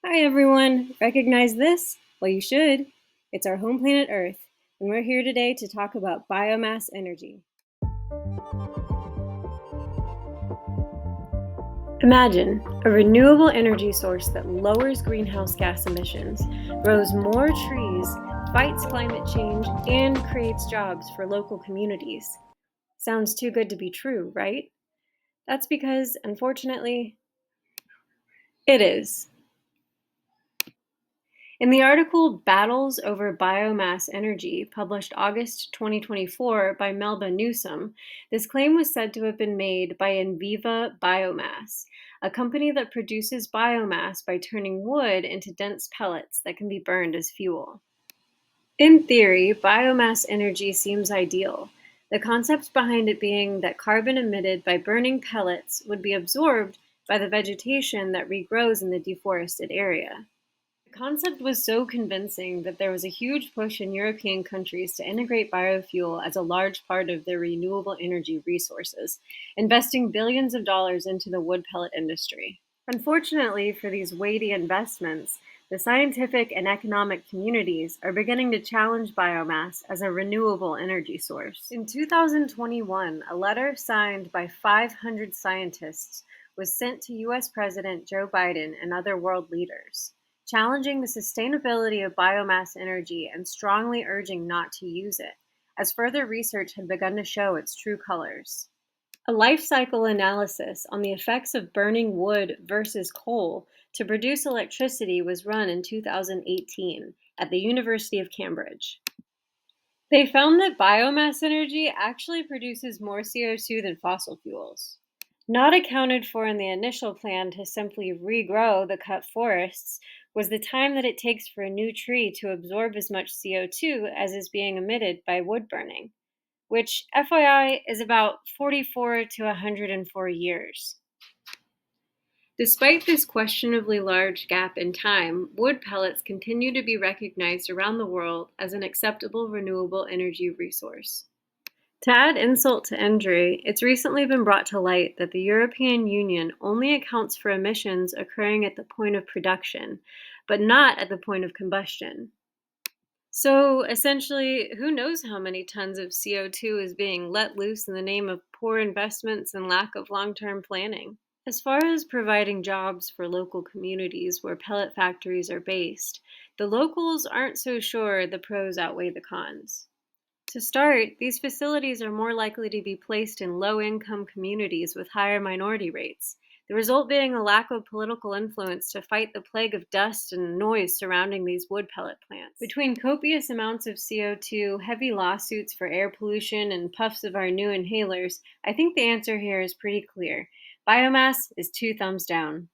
Hi everyone! Recognize this? Well, you should. It's our home planet Earth, and we're here today to talk about biomass energy. Imagine a renewable energy source that lowers greenhouse gas emissions, grows more trees, fights climate change, and creates jobs for local communities. Sounds too good to be true, right? That's because, unfortunately, it is. In the article Battles Over Biomass Energy, published August 2024 by Melba Newsom, this claim was said to have been made by Enviva Biomass, a company that produces biomass by turning wood into dense pellets that can be burned as fuel. In theory, biomass energy seems ideal, the concept behind it being that carbon emitted by burning pellets would be absorbed by the vegetation that regrows in the deforested area. The concept was so convincing that there was a huge push in European countries to integrate biofuel as a large part of their renewable energy resources, investing billions of dollars into the wood pellet industry. Unfortunately for these weighty investments, the scientific and economic communities are beginning to challenge biomass as a renewable energy source. In 2021, a letter signed by 500 scientists was sent to US President Joe Biden and other world leaders, challenging the sustainability of biomass energy and strongly urging not to use it, as further research had begun to show its true colors. A life cycle analysis on the effects of burning wood versus coal to produce electricity was run in 2018 at the University of Cambridge. They found that biomass energy actually produces more CO2 than fossil fuels. Not accounted for in the initial plan to simply regrow the cut forests was the time that it takes for a new tree to absorb as much CO2 as is being emitted by wood burning, which, FYI, is about 44 to 104 years. Despite this questionably large gap in time, wood pellets continue to be recognized around the world as an acceptable renewable energy resource. To add insult to injury, it's recently been brought to light that the European Union only accounts for emissions occurring at the point of production, but not at the point of combustion. So essentially, who knows how many tons of CO2 is being let loose in the name of poor investments and lack of long-term planning? As far as providing jobs for local communities where pellet factories are based, the locals aren't so sure the pros outweigh the cons. To start, these facilities are more likely to be placed in low-income communities with higher minority rates, the result being a lack of political influence to fight the plague of dust and noise surrounding these wood pellet plants. Between copious amounts of CO2, heavy lawsuits for air pollution, and puffs of our new inhalers, I think the answer here is pretty clear. Biomass is 2 thumbs down.